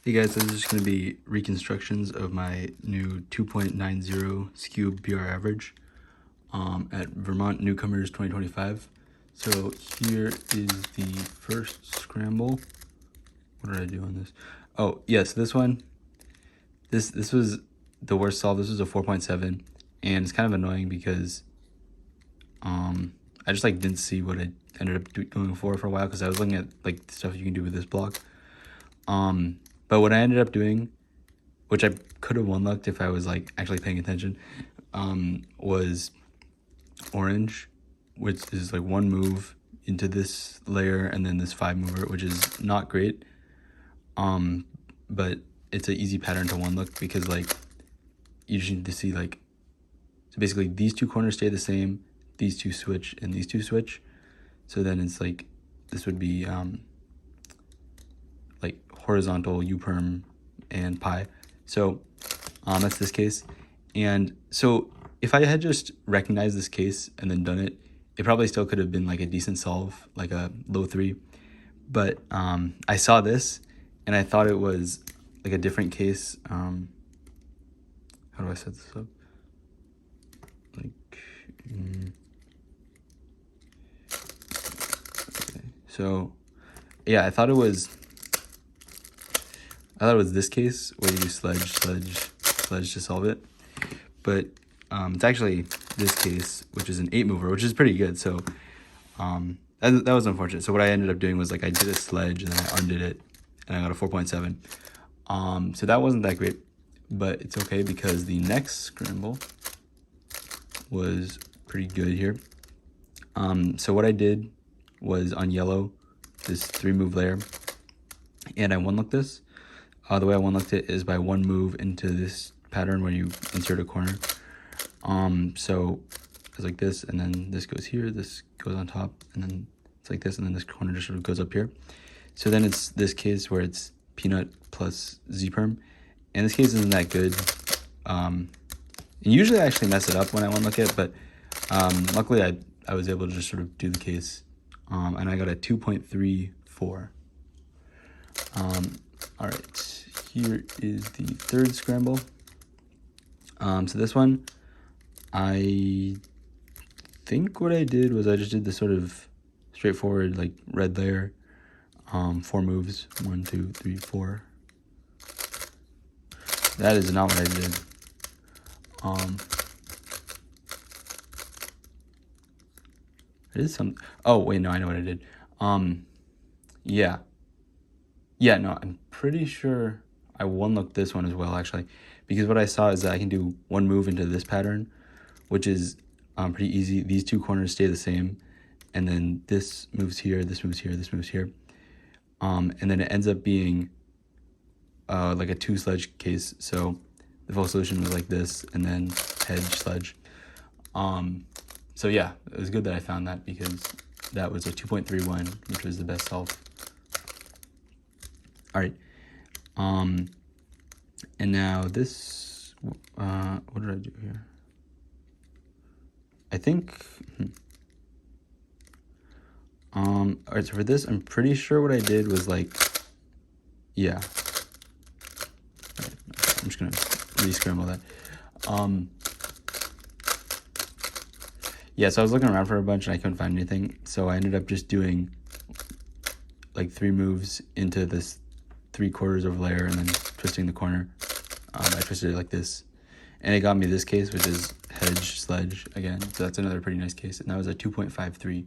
Hey guys, this is just going to be reconstructions of my new 2.90 Skewb PR average at Vermont Newcomers 2025. So here is the first scramble. What did I do on this? Oh, yes, this one. This was the worst solve. This was a 4.7, and it's kind of annoying because I just didn't see what I ended up going for a while because I was looking at stuff you can do with this block. But what I ended up doing, which I could have one-lucked if I was actually paying attention, was orange, which is one move into this layer and then this 5 mover, which is not great. But it's an easy pattern to one-look because you just need to see so basically these two corners stay the same, these two switch, and these two switch. So then it's this would be horizontal U-perm and pi. So that's this case. And so if I had just recognized this case and then done it, it probably still could have been a decent solve, like a low 3. But I saw this and I thought it was a different case. How do I set this up? Okay. So yeah, I thought it was this case where you do sledge to solve it. But it's actually this case, which is an 8 mover, which is pretty good. So that was unfortunate. So what I ended up doing was I did a sledge and then I undid it and I got a 4.7. So that wasn't that great, but it's okay because the next scramble was pretty good here. So what I did was on yellow, this 3 move layer, and I one-looked this. The way I one-looked it is by 1 move into this pattern where you insert a corner. So it's like this, and then this goes here, this goes on top, and then it's like this, and then this corner just sort of goes up here. So then it's this case where it's peanut plus Z-perm, and this case isn't that good. And usually I actually mess it up when I one-look it, but luckily I was able to just sort of do the case, and I got a 2.34. All right, here is the third scramble. So this one, I think what I did was I just did this sort of straightforward red layer, 4 moves, 1, 2, 3, 4. That is not what I did. I did some. Oh wait, no, I know what I did. Yeah, no, I'm pretty sure I one-looked this one as well, actually, because what I saw is that I can do 1 move into this pattern, which is pretty easy. These 2 corners stay the same, and then this moves here, this moves here, this moves here, and then it ends up being a 2 sledge case. So the full solution was like this, and then hedge sledge. So yeah, it was good that I found that because that was a 2.31, which was the best solve. All right, and now this, what did I do here? I think, all right, so for this, I'm pretty sure what I did was yeah. Right, I'm just gonna re-scramble that. Yeah, so I was looking around for a bunch and I couldn't find anything, so I ended up just doing 3 moves into this 3/4 of layer and then twisting the corner. I twisted it like this, and it got me this case, which is hedge sledge again. So that's another pretty nice case, and that was a 2.53.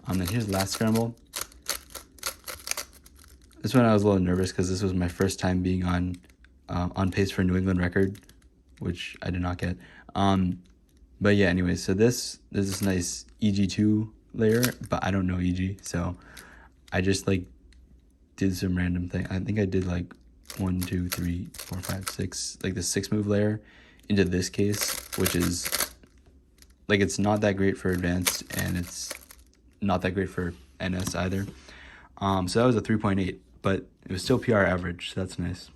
Then here's the last scramble. This one I was a little nervous because this was my first time being on pace for a New England record, which I did not get. But yeah, anyway, so there's this nice EG2 layer, but I don't know EG, so I just did some random thing. I think I did 1, 2, 3, 4, 5, 6, the 6 move layer into this case, which is it's not that great for advanced, and it's not that great for NS either. So that was a 3.8, but it was still PR average, so that's nice.